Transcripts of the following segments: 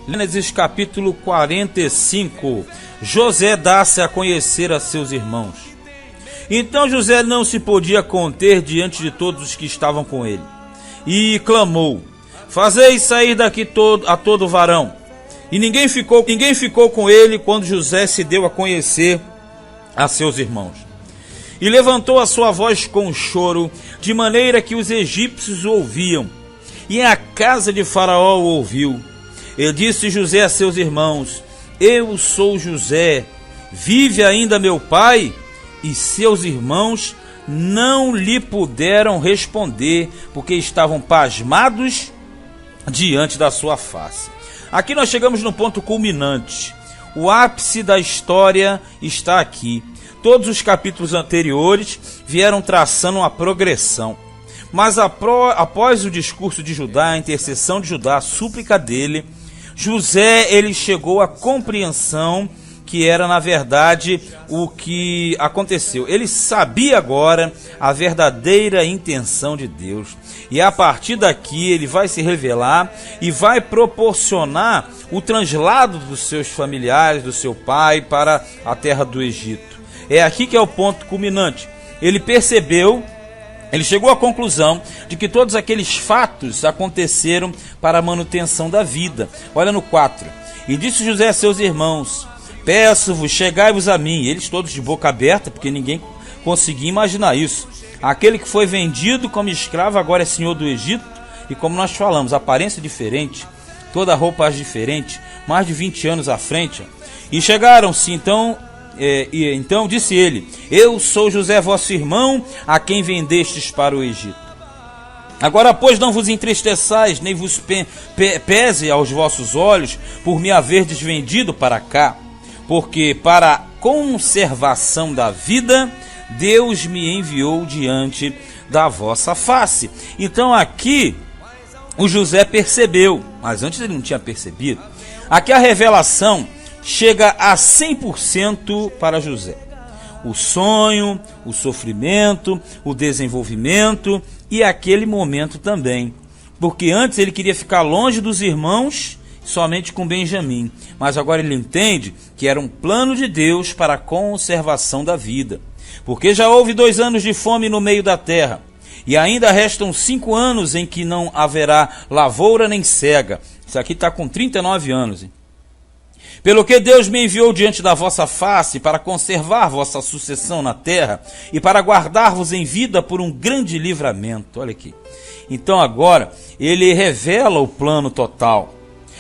Gênesis capítulo 45. José dá-se a conhecer a seus irmãos. Então José não se podia conter diante de todos os que estavam com ele, e clamou: fazei sair daqui a todo varão. E ninguém ficou com ele quando José se deu a conhecer a seus irmãos. E levantou a sua voz com choro, de maneira que os egípcios o ouviam, e a casa de Faraó o ouviu. E disse José a seus irmãos: eu sou José, vive ainda meu pai? E seus irmãos não lhe puderam responder, porque estavam pasmados diante da sua face. Aqui nós chegamos no ponto culminante. O ápice da história está aqui. Todos os capítulos anteriores vieram traçando uma progressão. Mas após o discurso de Judá, a intercessão de Judá, a súplica dele, José ele chegou à compreensão que era na verdade o que aconteceu. Ele sabia agora a verdadeira intenção de Deus. E a partir daqui ele vai se revelar e vai proporcionar o translado dos seus familiares, do seu pai, para a terra do Egito. É aqui que é o ponto culminante. Ele percebeu, ele chegou à conclusão de que todos aqueles fatos aconteceram para a manutenção da vida. Olha no 4. E disse José a seus irmãos: peço-vos, chegai-vos a mim. Eles todos de boca aberta, porque ninguém conseguia imaginar isso. Aquele que foi vendido como escravo agora é senhor do Egito. E como nós falamos, aparência diferente, toda roupa diferente, mais de 20 anos à frente. E chegaram-se então... Então disse ele: eu sou José vosso irmão, a quem vendestes para o Egito. Agora pois não vos entristeçais, nem vos pese aos vossos olhos por me haverdes vendido para cá, porque para a conservação da vida Deus me enviou diante da vossa face. Então aqui o José percebeu, mas antes ele não tinha percebido. Aqui a revelação chega a 100% para José. O sonho, o sofrimento, o desenvolvimento e aquele momento também. Porque antes ele queria ficar longe dos irmãos, somente com Benjamim. Mas agora ele entende que era um plano de Deus para a conservação da vida. Porque já houve 2 anos de fome no meio da terra. E ainda restam 5 anos em que não haverá lavoura nem cega. Isso aqui está com 39 anos, hein? Pelo que Deus me enviou diante da vossa face para conservar vossa sucessão na terra e para guardar-vos em vida por um grande livramento. Olha aqui. Então agora ele revela o plano total.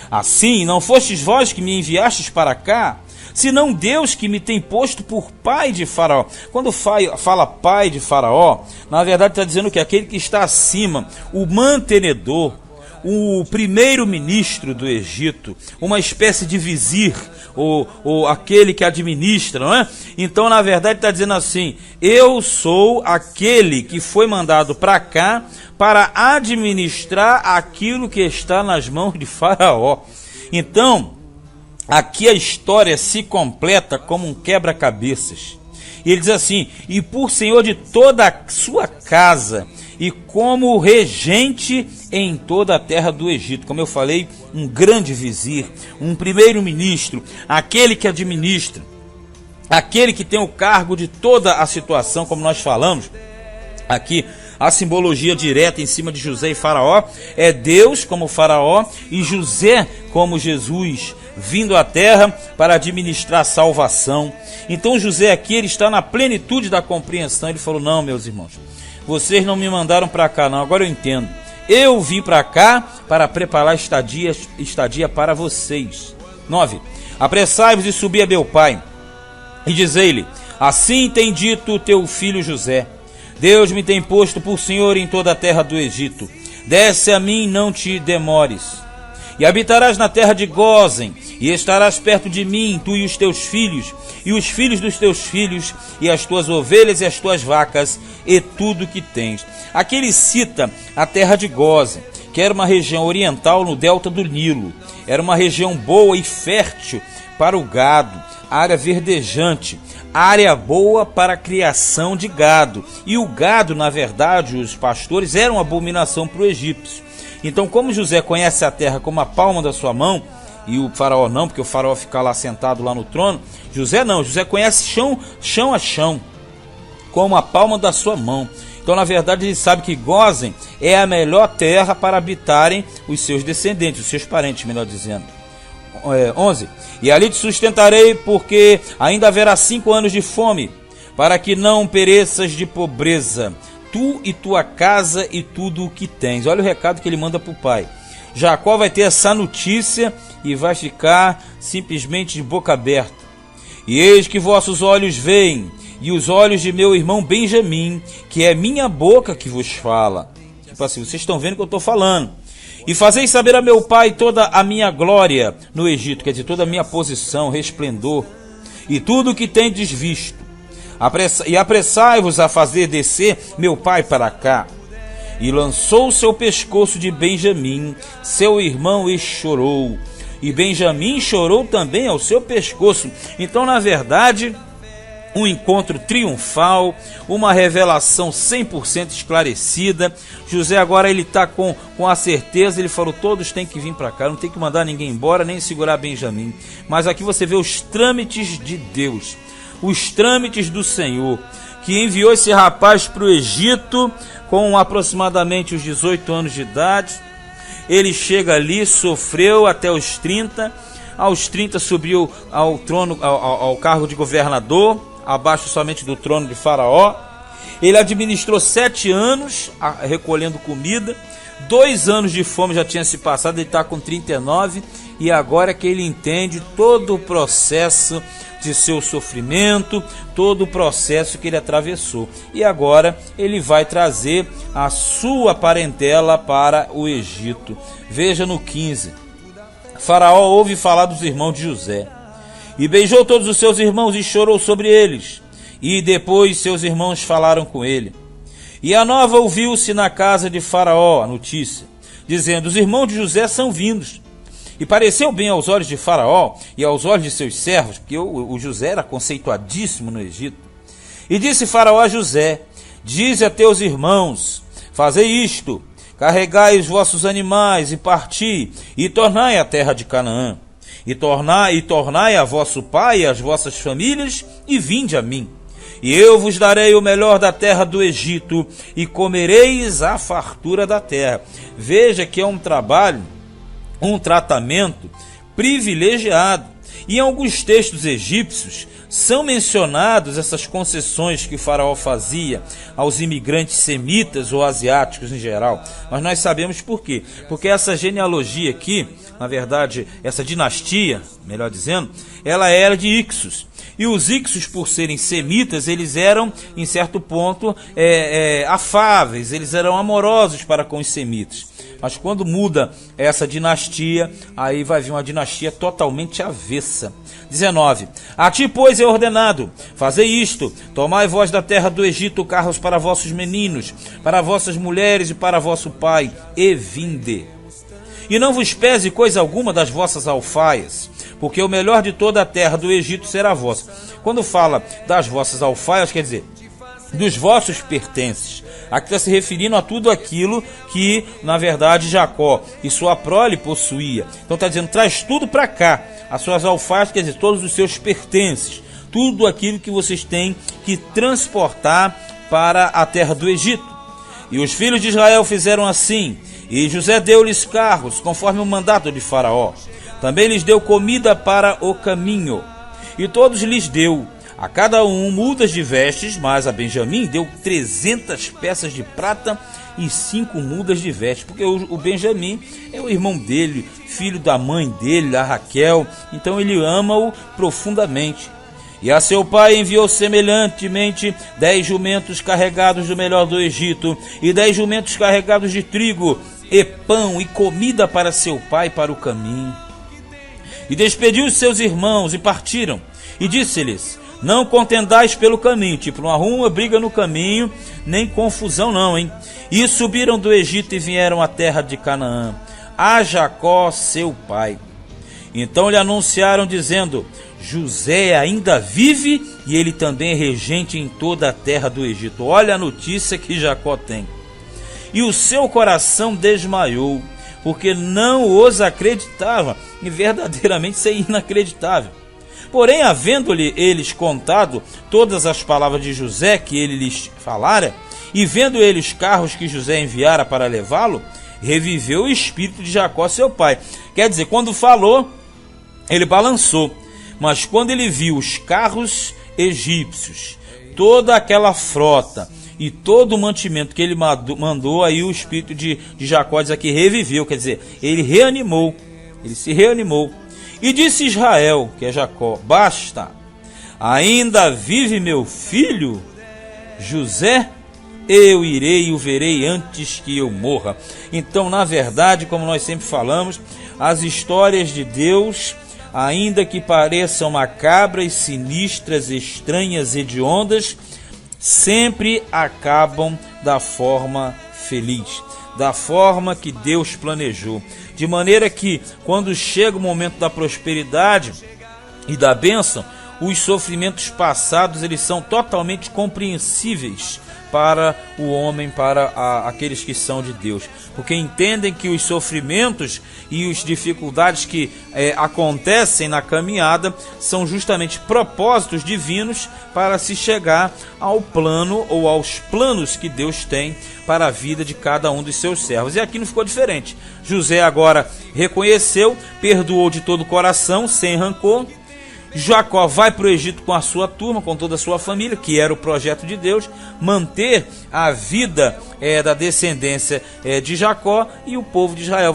Assim, não fostes vós que me enviastes para cá, senão Deus que me tem posto por pai de Faraó. Quando fala pai de Faraó, na verdade está dizendo que aquele que está acima, o mantenedor, o primeiro-ministro do Egito, uma espécie de vizir, ou aquele que administra, não é? Então, na verdade, está dizendo assim: eu sou aquele que foi mandado para cá para administrar aquilo que está nas mãos de Faraó. Então, aqui a história se completa como um quebra-cabeças. E ele diz assim: e por senhor de toda a sua casa, e como regente em toda a terra do Egito. Como eu falei, um grande vizir, um primeiro-ministro, aquele que administra, aquele que tem o cargo de toda a situação, como nós falamos. Aqui a simbologia direta em cima de José e Faraó é Deus como Faraó e José como Jesus, vindo à terra para administrar a salvação. Então José aqui ele está na plenitude da compreensão. Ele falou: não, meus irmãos, vocês não me mandaram para cá, não. Agora eu entendo. Eu vim para cá para preparar estadia para vocês. 9. Apressai-vos e subi a meu pai, e dizei-lhe: assim tem dito o teu filho José: Deus me tem posto por senhor em toda a terra do Egito. Desce a mim, não te demores. E habitarás na terra de Gósen, e estarás perto de mim, tu e os teus filhos, e os filhos dos teus filhos, e as tuas ovelhas e as tuas vacas, e tudo que tens. Aqui ele cita a terra de Gósen, que era uma região oriental no delta do Nilo. Era uma região boa e fértil para o gado, área verdejante, área boa para a criação de gado. E o gado, na verdade, os pastores, eram uma abominação para o egípcio. Então, como José conhece a terra como a palma da sua mão, e o faraó não, porque o faraó fica lá sentado lá no trono. José não, José conhece chão a chão, como a palma da sua mão. Então, na verdade, ele sabe que Gósen é a melhor terra para habitarem os seus descendentes, os seus parentes, melhor dizendo. 11. E ali te sustentarei, porque ainda haverá 5 anos de fome, para que não pereças de pobreza, tu e tua casa e tudo o que tens. Olha o recado que ele manda para o pai. Jacó vai ter essa notícia e vai ficar simplesmente de boca aberta. E eis que vossos olhos veem, e os olhos de meu irmão Benjamim, que é minha boca que vos fala. Tipo assim, vocês estão vendo o que eu estou falando. E fazeis saber a meu pai toda a minha glória no Egito, quer dizer, toda a minha posição, resplendor, e tudo o que tendes visto. E apressai-vos a fazer descer meu pai para cá. E lançou o seu pescoço de Benjamim, seu irmão, e chorou. E Benjamim chorou também ao seu pescoço. Então, na verdade, um encontro triunfal, uma revelação 100% esclarecida. José agora ele está com a certeza, ele falou, todos têm que vir para cá, não tem que mandar ninguém embora, nem segurar Benjamim. Mas aqui você vê os trâmites de Deus, os trâmites do Senhor, que enviou esse rapaz para o Egito com aproximadamente os 18 anos de idade. Ele chega ali, sofreu até os 30, aos 30 subiu ao trono, ao cargo de governador, abaixo somente do trono de Faraó. Ele administrou 7 anos recolhendo comida, 2 anos de fome já tinha se passado, ele está com 39, e agora que ele entende todo o processo de seu sofrimento, todo o processo que ele atravessou. E agora ele vai trazer a sua parentela para o Egito. Veja no 15. Faraó ouve falar dos irmãos de José, e beijou todos os seus irmãos e chorou sobre eles. E depois seus irmãos falaram com ele. E a nova ouviu-se na casa de Faraó, a notícia, dizendo, os irmãos de José são vindos. E pareceu bem aos olhos de Faraó e aos olhos de seus servos, porque o José era conceituadíssimo no Egito. E disse Faraó a José, dize a teus irmãos, fazei isto, carregai os vossos animais e parti, e tornai a terra de Canaã. E tornai a vosso pai e as vossas famílias, e vinde a mim. E eu vos darei o melhor da terra do Egito, e comereis a fartura da terra. Veja que é um trabalho, um tratamento privilegiado. E em alguns textos egípcios são mencionados essas concessões que o faraó fazia aos imigrantes semitas ou asiáticos em geral. Mas nós sabemos por quê. Porque essa genealogia aqui, na verdade, essa dinastia, melhor dizendo, ela era de Ixos. E os Ixos, por serem semitas, eles eram, em certo ponto, afáveis, eles eram amorosos para com os semitas. Mas quando muda essa dinastia, aí vai vir uma dinastia totalmente avessa. 19. A ti, pois, é ordenado, fazei isto, tomai vós da terra do Egito carros para vossos meninos, para vossas mulheres e para vosso pai, e vinde. E não vos pese coisa alguma das vossas alfaias, porque o melhor de toda a terra do Egito será vossa. Quando fala das vossas alfaias, quer dizer, dos vossos pertences. Aqui está se referindo a tudo aquilo que, na verdade, Jacó e sua prole possuía. Então está dizendo, traz tudo para cá. As suas alfaias, quer dizer, todos os seus pertences. Tudo aquilo que vocês têm que transportar para a terra do Egito. E os filhos de Israel fizeram assim. E José deu-lhes carros, conforme o mandato de Faraó. Também lhes deu comida para o caminho. E todos lhes deu, a cada um, mudas de vestes, mas a Benjamim deu 300 peças de prata e 5 mudas de vestes, porque o Benjamim é o irmão dele, filho da mãe dele, a Raquel, então ele ama-o profundamente. E a seu pai enviou semelhantemente 10 jumentos carregados do melhor do Egito, e 10 jumentos carregados de trigo, e pão, e comida para seu pai para o caminho. E despediu os seus irmãos, e partiram, e disse-lhes, não contendais pelo caminho, tipo, não arruma briga no caminho, nem confusão não, hein? E subiram do Egito e vieram à terra de Canaã, a Jacó seu pai. Então lhe anunciaram dizendo, José ainda vive e ele também é regente em toda a terra do Egito. Olha a notícia que Jacó tem. E o seu coração desmaiou, porque não os acreditava, e verdadeiramente isso é inacreditável. Porém, havendo-lhe eles contado todas as palavras de José que ele lhes falara, e vendo ele os carros que José enviara para levá-lo, reviveu o espírito de Jacó seu pai. Quer dizer, quando falou, ele balançou, mas quando ele viu os carros egípcios, toda aquela frota e todo o mantimento que ele mandou, aí o espírito de Jacó diz aqui, reviveu, quer dizer, ele reanimou, ele se reanimou. E disse Israel, que é Jacó, basta, ainda vive meu filho José? Eu irei e o verei antes que eu morra. Então, na verdade, como nós sempre falamos, as histórias de Deus, ainda que pareçam macabras, sinistras, estranhas, hediondas, sempre acabam da forma feliz, da forma que Deus planejou. De maneira que, quando chega o momento da prosperidade e da bênção, os sofrimentos passados eles são totalmente compreensíveis para o homem, para aqueles que são de Deus, porque entendem que os sofrimentos e as dificuldades que acontecem na caminhada são justamente propósitos divinos para se chegar ao plano ou aos planos que Deus tem para a vida de cada um dos seus servos. E aqui não ficou diferente. José agora reconheceu, perdoou de todo o coração, sem rancor. Jacó vai para o Egito com a sua turma, com toda a sua família, que era o projeto de Deus, manter a vida da descendência de Jacó, e o povo de Israel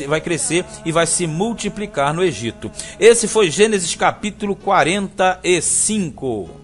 vai crescer e vai se multiplicar no Egito. Esse foi Gênesis capítulo 45.